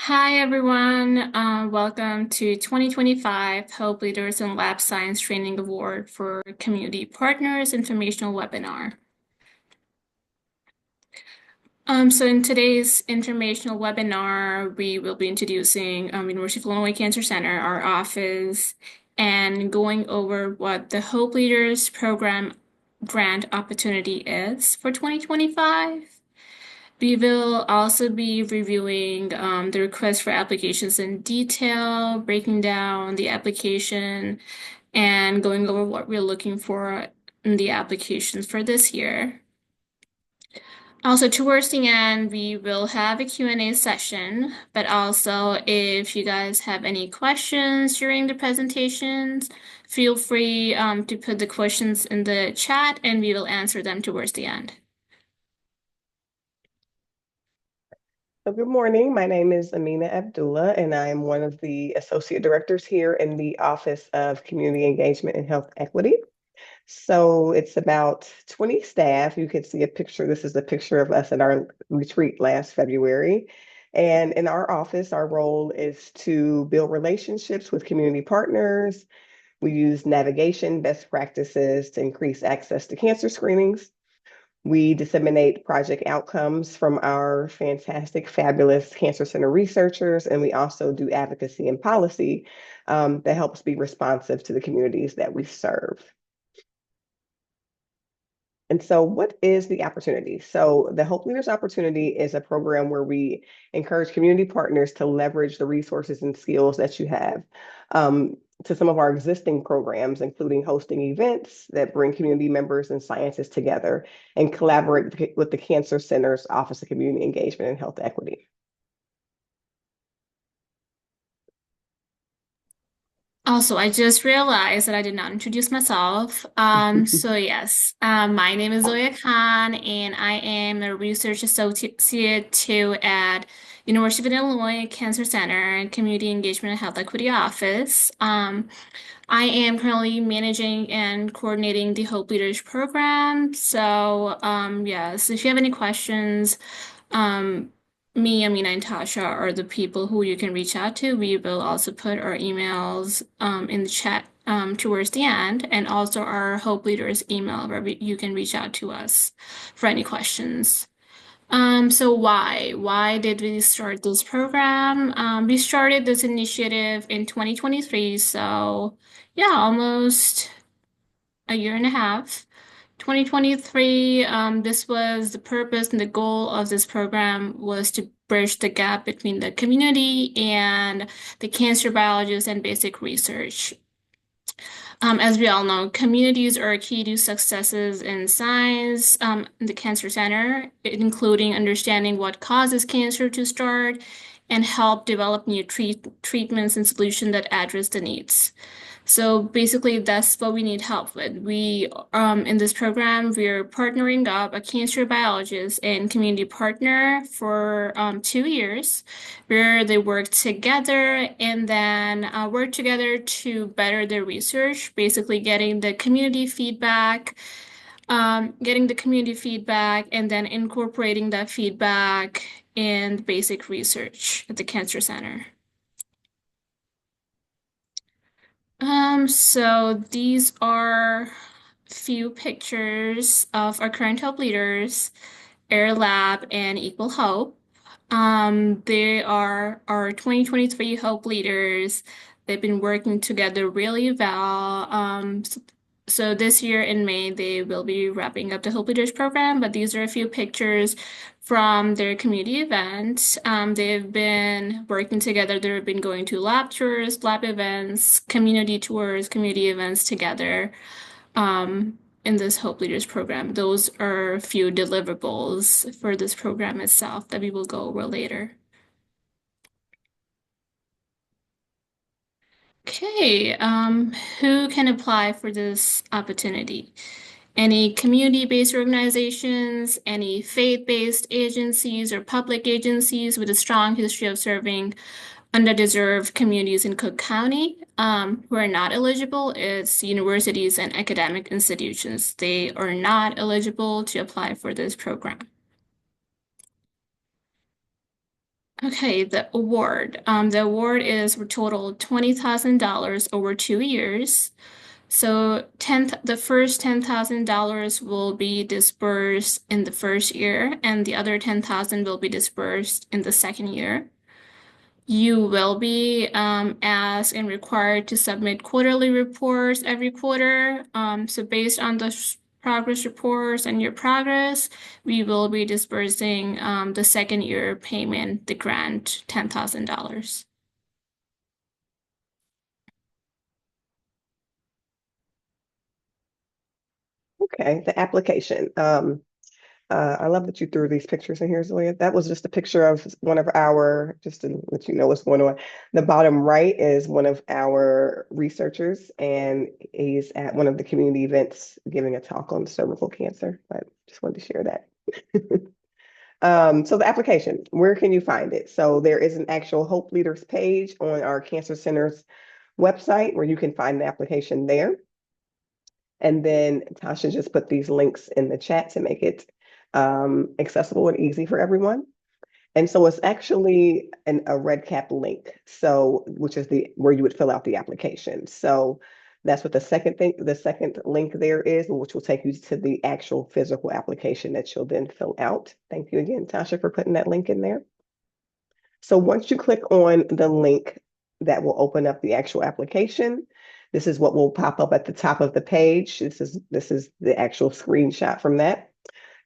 Hi everyone, welcome to 2025 Hope Leaders in Lab Science Training Award for Community Partners Informational Webinar. So in today's informational webinar, we will be introducing University of Illinois Cancer Center, our office, and going over what the Hope Leaders Program grant opportunity is for 2025. We will also be reviewing the request for applications in detail, breaking down the application, and going over what we're looking for in the applications for this year. Also, towards the end, we will have a Q&A session, but also if you guys have any questions during the presentations, feel free to put the questions in the chat and we will answer them towards the end. Good morning. My name is Amina Abdullah, and I'm one of the associate directors here in the Office of Community Engagement and Health Equity. So it's about 20 staff. You can see a picture. This is a picture of us at our retreat last February. And in our office, our role is to build relationships with community partners. We use navigation best practices to increase access to cancer screenings. We disseminate project outcomes from our fantastic, fabulous Cancer Center researchers, and we also do advocacy and policy that helps be responsive to the communities that we serve. And so what is the opportunity? So the Hope Leaders Opportunity is a program where we encourage community partners to leverage the resources and skills that you have to some of our existing programs, including hosting events that bring community members and scientists together and collaborate with the Cancer Center's Office of Community Engagement and Health Equity. Also, I just realized that I did not introduce myself. So yes, my name is Zoya Khan, and I am a research associate too at University of Illinois Cancer Center and Community Engagement and Health Equity Office. I am currently managing and coordinating the Hope Leaders program. So, yes, if you have any questions, um, me, Amina, and Tasha are the people who you can reach out to. We will also put our emails in the chat towards the end, and also our Hope Leaders email where you can reach out to us for any questions. So why? Why did we start this program? We started this initiative in 2023, so yeah, almost a year and a half. 2023, this was the purpose and the goal of this program was to bridge the gap between the community and the cancer biologists and basic research. As we all know, communities are key to successes in science, in the Cancer Center, including understanding what causes cancer to start and help develop new treatments and solutions that address the needs. So basically, that's what we need help with. In this program, we're partnering up a cancer biologist and community partner for 2 years, where they work together and then work together to better their research, basically getting the community feedback, and then incorporating that feedback in basic research at the Cancer Center. So these are few pictures of our current Hope Leaders, Air Lab, and Equal Hope. They are our 2023 Hope Leaders. They've been working together really well. So this year in May, they will be wrapping up the Hope Leaders program, but these are a few pictures from their community event. They've been working together. They've been going to lab tours, lab events, community tours, community events together in this Hope Leaders program. Those are a few deliverables for this program itself that we will go over later. Okay, who can apply for this opportunity? Any community-based organizations, any faith-based agencies or public agencies with a strong history of serving underdeserved communities in Cook County who are not eligible. It's universities and academic institutions. They are not eligible to apply for this program. Okay, the award. The award is for total $20,000 over 2 years. So the first $10,000 will be dispersed in the first year, and the other 10,000 will be dispersed in the second year. You will be asked and required to submit quarterly reports every quarter. So based on the progress reports and your progress, we will be dispersing the second year payment, the grant, $10,000. Okay, the application. I love that you threw these pictures in here, Zoya. That was just a picture of one of our, just to let you know what's going on. The bottom right is one of our researchers, and he's at one of the community events giving a talk on cervical cancer. I just wanted to share that. So the application, where can you find it? So there is an actual Hope Leaders page on our Cancer Center's website where you can find the application there. And then Tasha just put these links in the chat to make it accessible and easy for everyone. And so it's actually a REDCap link, so which is the where you would fill out the application. So that's what the second link there is, which will take you to the actual physical application that you'll then fill out. Thank you again, Tasha, for putting that link in there. So once you click on the link, that will open up the actual application. This is what will pop up at the top of the page. This is the actual screenshot from that.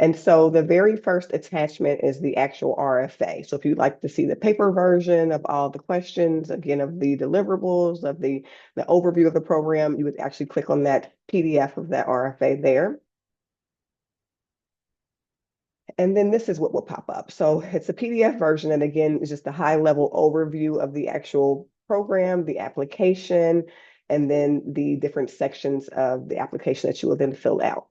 And so the very first attachment is the actual RFA. So if you'd like to see the paper version of all the questions, again, of the deliverables, of the overview of the program, you would actually click on that PDF of that RFA there. And then this is what will pop up. So it's a PDF version. And again, it's just a high level overview of the actual program, the application, and then the different sections of the application that you will then fill out.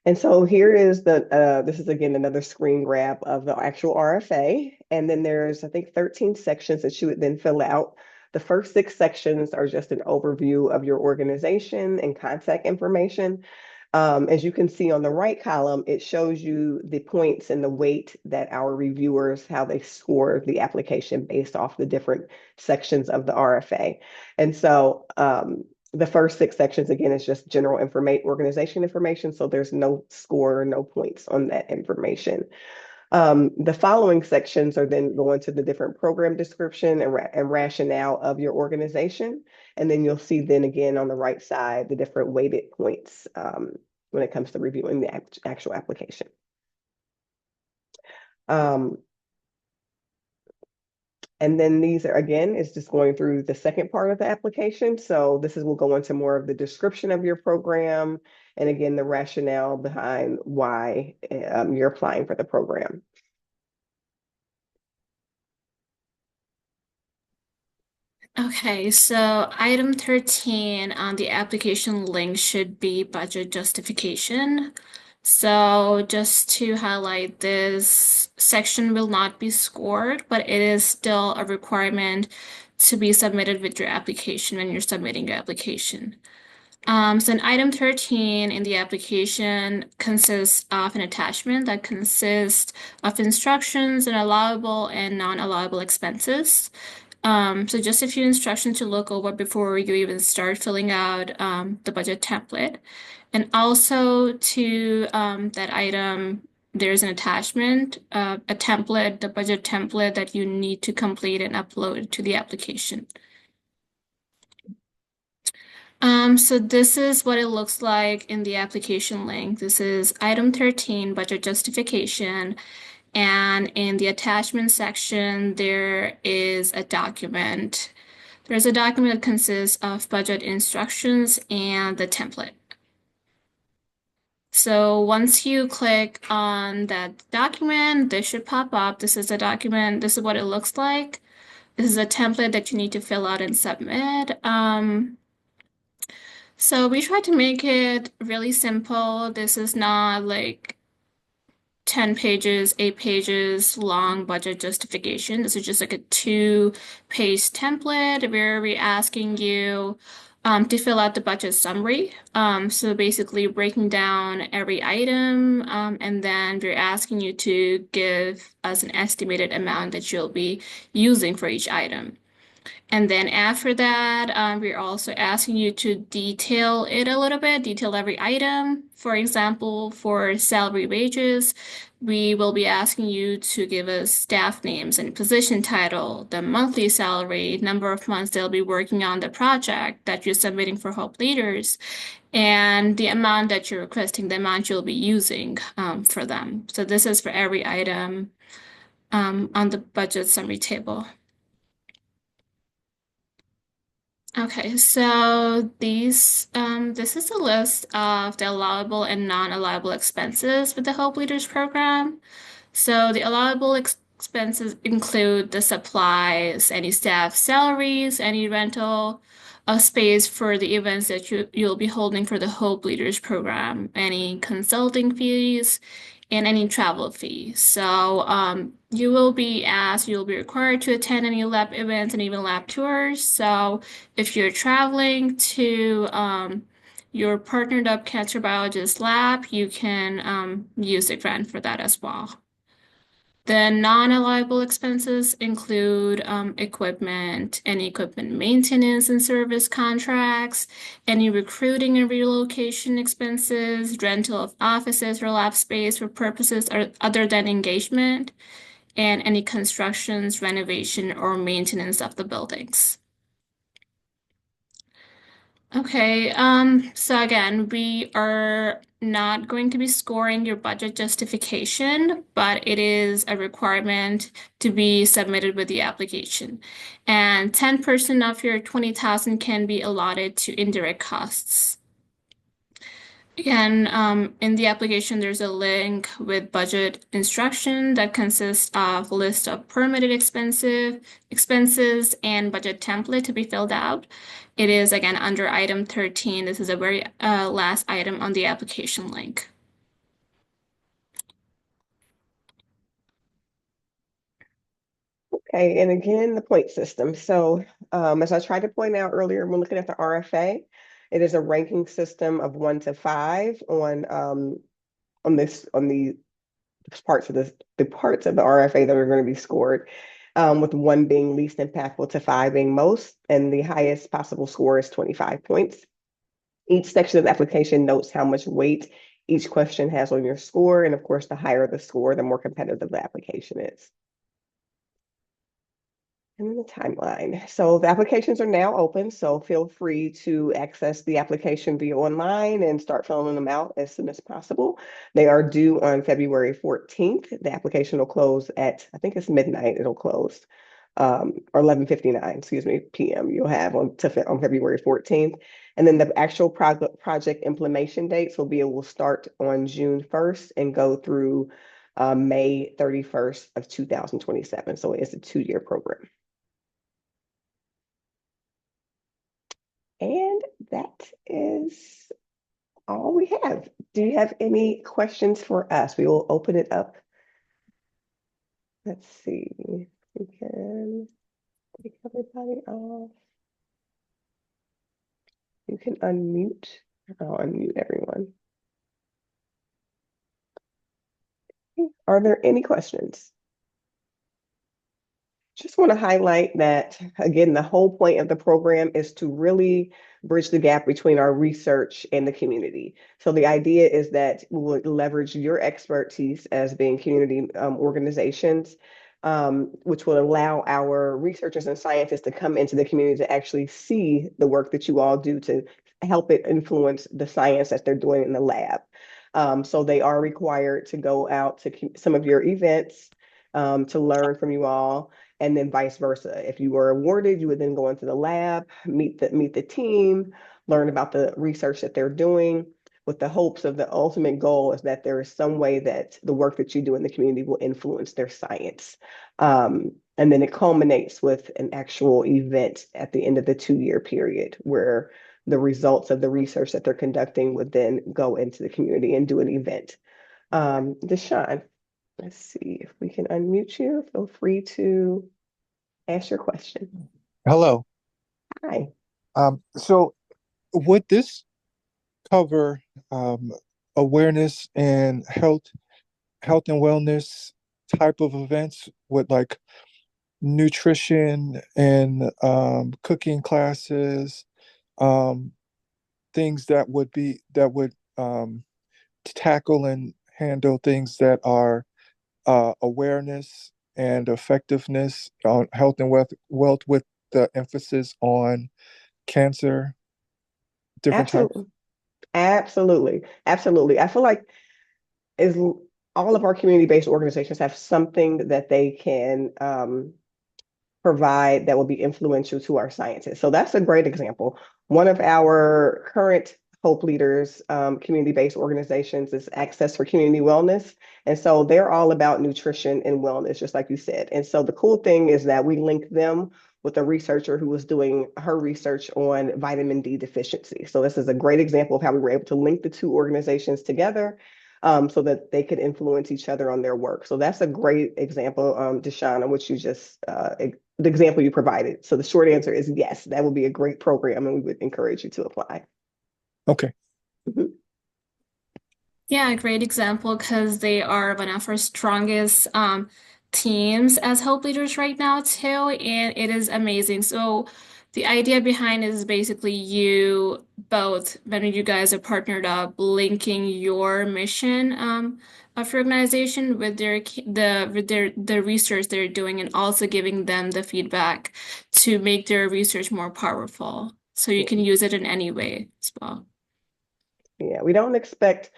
And so here is this is again another screen grab of the actual RFA. And then there's, I think, 13 sections that you would then fill out. The first 6 sections are just an overview of your organization and contact information. As you can see on the right column, it shows you the points and the weight that our reviewers, how they score the application based off the different sections of the RFA. And so the first 6 sections, again, is just general organization information. So there's no score or no points on that information. The following sections are then going to the different program description and rationale of your organization. And then you'll see then again on the right side, the different weighted points when it comes to reviewing the actual application. And then these are, again, is just going through the second part of the application. So will go into more of the description of your program. And again, the rationale behind why you're applying for the program. Okay, so item 13 on the application link should be budget justification. So just to highlight, this section will not be scored, but it is still a requirement to be submitted with your application when you're submitting your application. So in item 13 in the application consists of an attachment that consists of instructions and allowable and non-allowable expenses. So just a few instructions to look over before you even start filling out the budget template. And also to that item, there's an attachment, a template, the budget template that you need to complete and upload to the application. So this is what it looks like in the application link. This is item 13, budget justification. And in the attachment section, there is a document. There's a document that consists of budget instructions and the template. So once you click on that document, this should pop up. This is a document. This is what it looks like. This is a template that you need to fill out and submit. So we tried to make it really simple. This is not like 10 pages, 8 pages long budget justification. This is just like a 2-page template where we're asking you to fill out the budget summary. So basically breaking down every item, and then we're asking you to give us an estimated amount that you'll be using for each item. And then after that, we're also asking you to detail it a little bit, detail every item. For example, for salary wages, we will be asking you to give us staff names and position title, the monthly salary, number of months they'll be working on the project that you're submitting for Hope Leaders, and the amount that you're requesting, the amount you'll be using for them. So this is for every item on the budget summary table. Okay, so this is a list of the allowable and non-allowable expenses with the Hope Leaders program. So the allowable expenses include the supplies, any staff salaries, any rental of space for the events that you'll be holding for the Hope Leaders program, any consulting fees, and any travel fees. So you'll be required to attend any lab events and even lab tours. So if you're traveling to your partnered up cancer biologist lab, you can use the grant for that as well. The non-allowable expenses include equipment, any equipment maintenance and service contracts, any recruiting and relocation expenses, rental of offices or lab space for purposes other than engagement, and any constructions, renovation, or maintenance of the buildings. Okay, so again, we are not going to be scoring your budget justification, but it is a requirement to be submitted with the application. And 10% of your 20,000 can be allotted to indirect costs. Again, in the application, there's a link with budget instruction that consists of a list of permitted expenses and budget template to be filled out. It is again under item 13. This is a very last item on the application link. Okay, and again, the point system. So, as I tried to point out earlier, when looking at the RFA, it is a ranking system of 1 to 5 on the parts of the parts of the RFA that are going to be scored, with 1 being least impactful to 5 being most, and the highest possible score is 25 points. Each section of the application notes how much weight each question has on your score, and of course, the higher the score, the more competitive the application is. And then the timeline. So the applications are now open, so feel free to access the application via online and start filling them out as soon as possible. They are due on February 14th. The application will close at, I think it's midnight, it'll close, or 11:59, excuse me, PM. You'll have on February 14th. And then the actual project implementation dates will start on June 1st and go through May 31st of 2027. So it's a 2-year program. And that is all we have. Do you have any questions for us? We will open it up. Let's see. We can take everybody off. You can unmute. I'll unmute everyone. Are there any questions? Just want to highlight that, again, the whole point of the program is to really bridge the gap between our research and the community. So the idea is that we will leverage your expertise as being community organizations, which will allow our researchers and scientists to come into the community to actually see the work that you all do to help it influence the science that they're doing in the lab. So they are required to go out to some of your events to learn from you all. And then vice versa. If you were awarded, you would then go into the lab, meet the team, learn about the research that they're doing, with the hopes of the ultimate goal is that there is some way that the work that you do in the community will influence their science. And then it culminates with an actual event at the end of the 2-year period where the results of the research that they're conducting would then go into the community and do an event. Deshawn. Let's see if we can unmute you. Feel free to ask your question. Hello. Hi. So would this cover um, awareness and health and wellness type of events with like nutrition and cooking classes, um, things that would tackle and handle things that are awareness and effectiveness on health and wealth with the emphasis on cancer, different types. Absolutely. Absolutely. Absolutely. I feel like is all of our community-based organizations have something that they can provide that will be influential to our scientists. So that's a great example. One of our current Hope Leaders community-based organizations is Access for Community Wellness. And so they're all about nutrition and wellness, just like you said. And so the cool thing is that we link them with a researcher who was doing her research on vitamin D deficiency. So this is a great example of how we were able to link the two organizations together so that they could influence each other on their work. So that's a great example, Deshawn, on which you just the example you provided. So the short answer is yes, that would be a great program, and we would encourage you to apply. Okay. Mhm. Yeah, great example because they are one of our strongest teams as Hope Leaders right now too, and it is amazing. So the idea behind it is basically you both, when you guys are partnered up, linking your mission of your organization with the research they're doing, and also giving them the feedback to make their research more powerful. So you can use it in any way as well. Yeah, we don't expect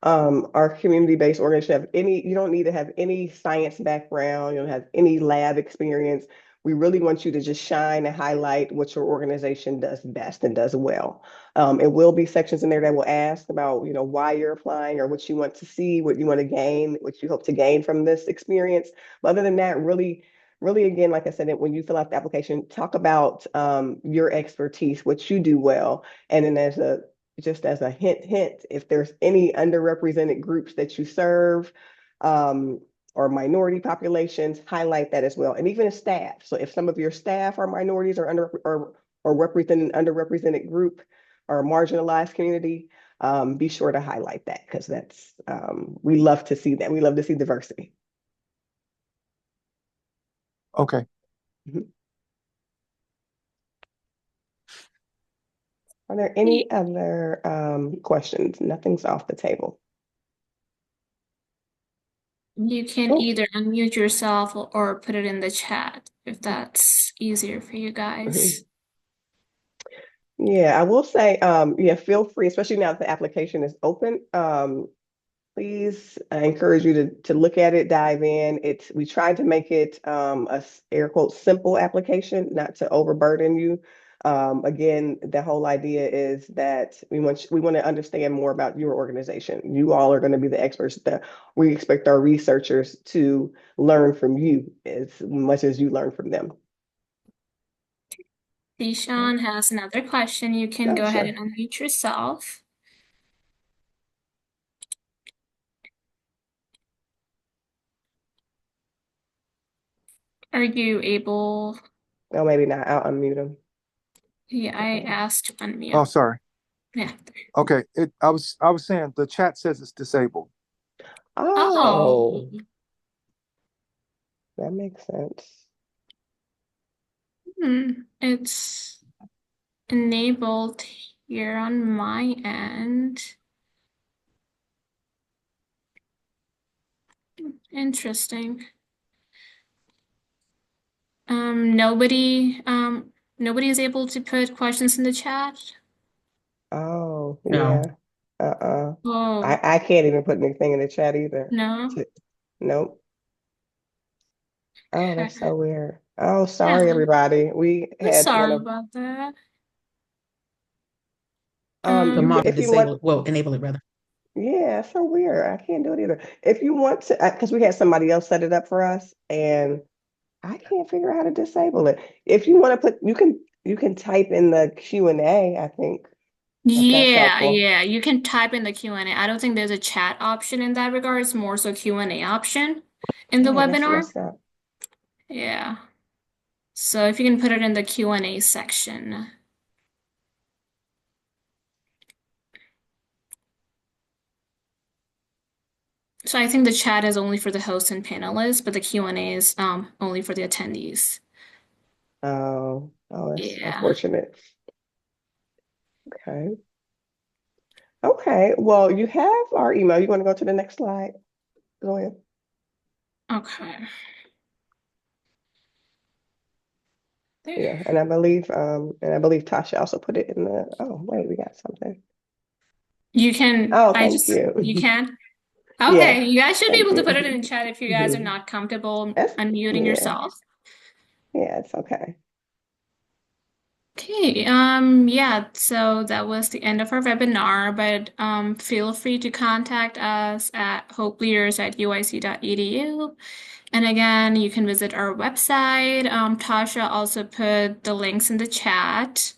our community-based organization to have any, you don't need to have any science background, you don't have any lab experience. We really want you to just shine and highlight what your organization does best and does well. It will be sections in there that will ask about, why you're applying or what you want to see, what you want to gain, what you hope to gain from this experience. But other than that, really, again, like I said, when you fill out the application, talk about your expertise, what you do well. And then just as a hint, if there's any underrepresented groups that you serve, or minority populations, highlight that as well. And even as staff. So if some of your staff are minorities or represent an underrepresented group or marginalized community, be sure to highlight that because that's we love to see that. We love to see diversity. Okay. Mhm. Are there any other questions? Nothing's off the table. You can Oh, either unmute yourself or put it in the chat if that's easier for you mhm. guys. Yeah, I will say, yeah, feel free, especially now that the application is open. Please, I encourage you to look at it, dive in. We tried to make it air quote simple application, not to overburden you. Again, the whole idea is that we want to understand more about your organization. You all are going to be the experts that we expect our researchers to learn from you as much as you learn from them. Okay. Deshaun has another question. You can Oh, go ahead and sure. unmute yourself. Are you able? Oh, maybe not. I'll unmute them. Yeah, I Okay. asked to Oh, unmute. sorry. Yeah. Okay. I was saying the chat says it's disabled. Oh, Oh, that makes sense. it's enabled here on my end. Interesting. Nobody is able to put questions in the chat. Oh, No. yeah. Uh-uh. Oh, I can't even put anything in the chat either. no. Nope. Oh, Okay. that's so weird. Oh, Yeah, sorry, everybody. We I'm had one sorry of about that. The you Um, can mod to if you want, disable it, well, enable it rather. yeah, it's so weird. I can't do it either. If you want to, because we had somebody else set it up for us, and I can't figure out how to disable it. If you want to put, you can type in the Q&A, I think, if that's yeah, helpful. yeah, you can type in the Q&A. I don't think there's a chat option in that regard. It's more so Q&A option in the Dang, that's webinar. messed up. Yeah. So if you can put it in the Q&A section. So I think the chat is only for the host and panelists, but the Q&A is only for the attendees. Oh, that's Yeah. unfortunate. Okay. Okay. Well, you have our email. You want to go to the next slide? Go ahead. Okay. There. Yeah, and I believe Tasha also put it in the, oh, wait, we got something. You can, Oh, thank you you. can? Yeah, Okay, you guys should be thank able to put it you. in the chat if you guys are not comfortable That's, unmuting yeah, yourself. yeah, it's okay. Okay, yeah, so that was the end of our webinar, but feel free to contact us at hopeleaders@uic.edu. And again, you can visit our website. Tasha also put the links in the chat.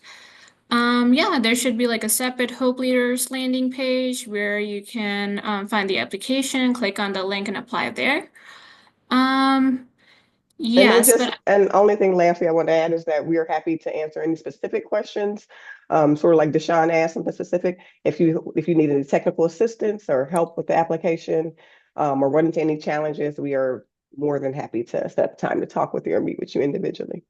Yeah, there should be like a separate Hope Leaders landing page where you can find the application, click on the link and apply there. Um, And then yes, just, but and only thing lastly I want to add is that we are happy to answer any specific questions. Sort of like Deshaun asked something specific. If you need any technical assistance or help with the application, or run into any challenges, we are more than happy to set up time to talk with you or meet with you individually.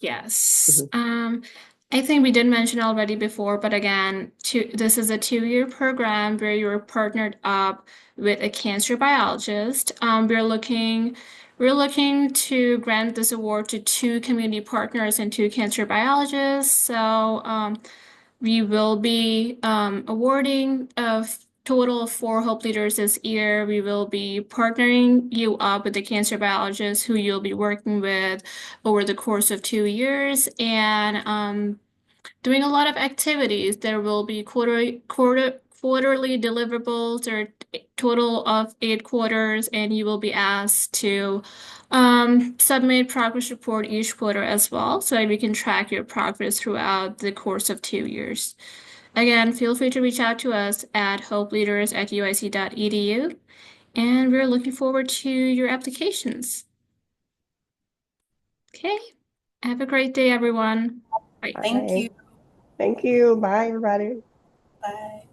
yes. Mhm. I think we did mention already before, but again, this is a 2-year program where you're partnered up with a cancer biologist. We're looking to grant this award to 2 community partners and 2 cancer biologists. So we will be awarding a total of 4 Hope Leaders this year. We will be partnering you up with the cancer biologist who you'll be working with over the course of 2 years and doing a lot of activities. There will be quarterly deliverables or total of 8 quarters, and you will be asked to submit progress report each quarter as well, so that we can track your progress throughout the course of 2 years. Again, feel free to reach out to us at hopeleaders@uic.edu, and we're looking forward to your applications. Okay, have a great day, everyone. Bye. All Thank right. you. Thank you. Bye, everybody. Bye.